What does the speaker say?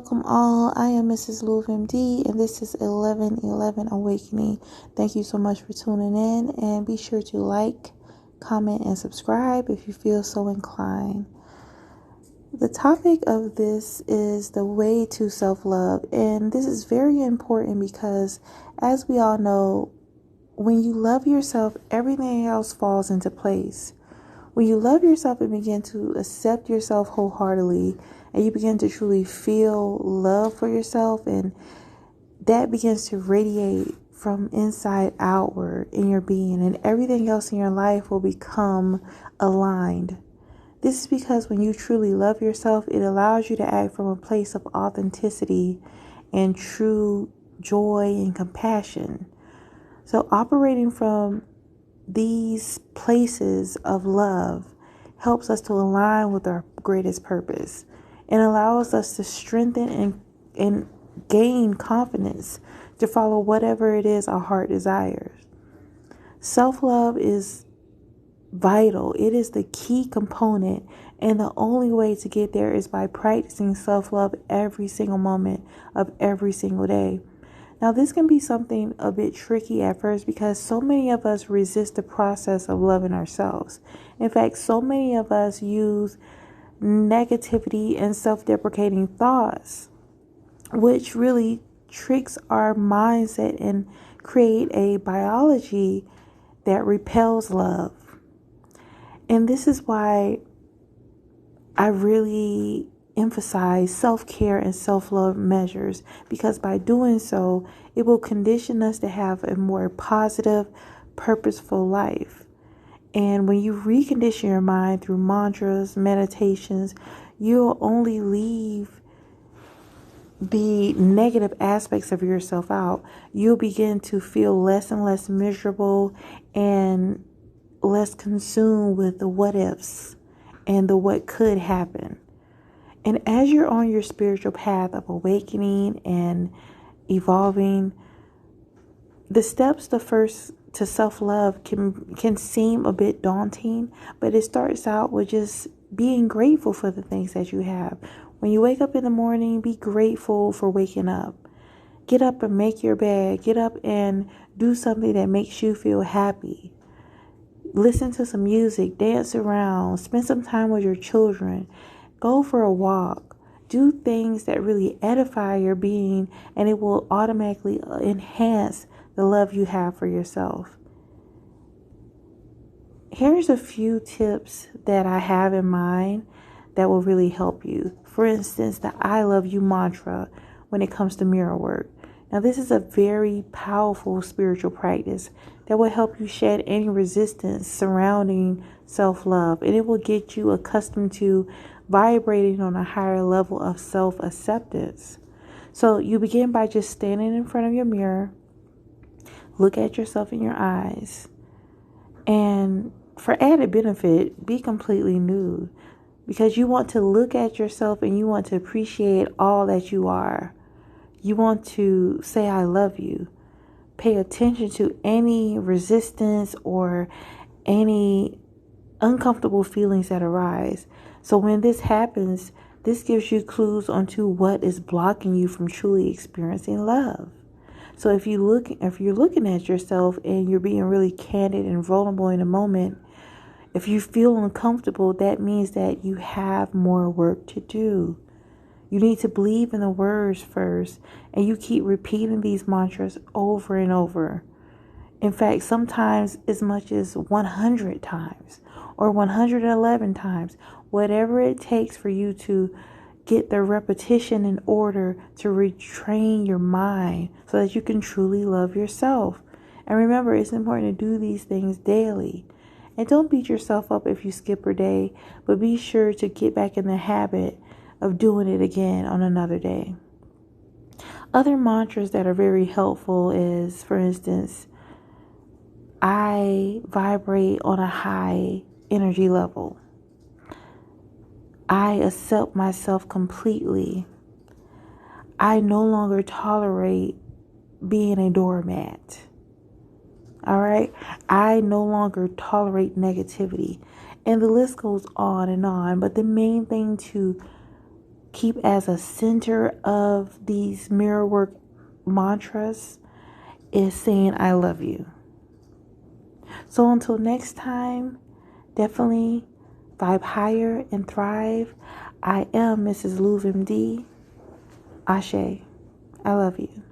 Welcome all. I am Mrs. Louv MD, and this is 1111 Awakening. Thank you so much for tuning in, and be sure to like, comment, and subscribe if you feel so inclined. The topic of this is the way to self-love, and this is very important because, as we all know, when you love yourself, everything else falls into place. When you love yourself and begin to accept yourself wholeheartedly, and you begin to truly feel love for yourself, and that begins to radiate from inside outward in your being, and everything else in your life will become aligned. This is because when you truly love yourself, it allows you to act from a place of authenticity and true joy and compassion. So operating from these places of love helps us to align with our greatest purpose and allows us to strengthen and gain confidence to follow whatever it is our heart desires. Self-love is vital. It is the key component, and the only way to get there is by practicing self-love every single moment of every single day. Now, this can be something a bit tricky at first because so many of us resist the process of loving ourselves. In fact, so many of us use negativity and self-deprecating thoughts, which really tricks our mindset and create a biology that repels love. And this is why I really emphasize self-care and self-love measures, because by doing so, it will condition us to have a more positive, purposeful life. And when you recondition your mind through mantras, meditations, you'll only leave the negative aspects of yourself out. You'll begin to feel less and less miserable and less consumed with the what ifs and the what could happen. And as you're on your spiritual path of awakening and evolving, the steps to self-love can seem a bit daunting, but it starts out with just being grateful for the things that you have. When you wake up in the morning, be grateful for waking up. Get up and make your bed. Get up and do something that makes you feel happy. Listen to some music, dance around, spend some time with your children. Go for a walk. Do things that really edify your being, and it will automatically enhance the love you have for yourself. Here's a few tips that I have in mind that will really help you. For instance, the I love you mantra when it comes to mirror work. Now, this is a very powerful spiritual practice that will help you shed any resistance surrounding self-love, and it will get you accustomed to vibrating on a higher level of self-acceptance. So you begin by just standing in front of your mirror, look at yourself in your eyes, and for added benefit, be completely nude, because you want to look at yourself and you want to appreciate all that you are. You want to say, I love you. Pay attention to any resistance or any uncomfortable feelings that arise. So when this happens, this gives you clues onto what is blocking you from truly experiencing love. So if you're looking at yourself and you're being really candid and vulnerable in a moment, if you feel uncomfortable, that means that you have more work to do. You need to believe in the words first, and you keep repeating these mantras over and over. In fact, sometimes as much as 100 times or 111 times, whatever it takes for you to get the repetition in order to retrain your mind so that you can truly love yourself. And remember, it's important to do these things daily. And don't beat yourself up if you skip a day, but be sure to get back in the habit of doing it again on another day. Other mantras that are very helpful is, for instance, I vibrate on a high energy level. I accept myself completely. I no longer tolerate being a doormat. All right? I no longer tolerate negativity. And the list goes on and on. But the main thing to keep as a center of these mirror work mantras is saying, I love you. So until next time, definitely vibe higher and thrive. I am Mrs. Louvre MD. Ashe. I love you.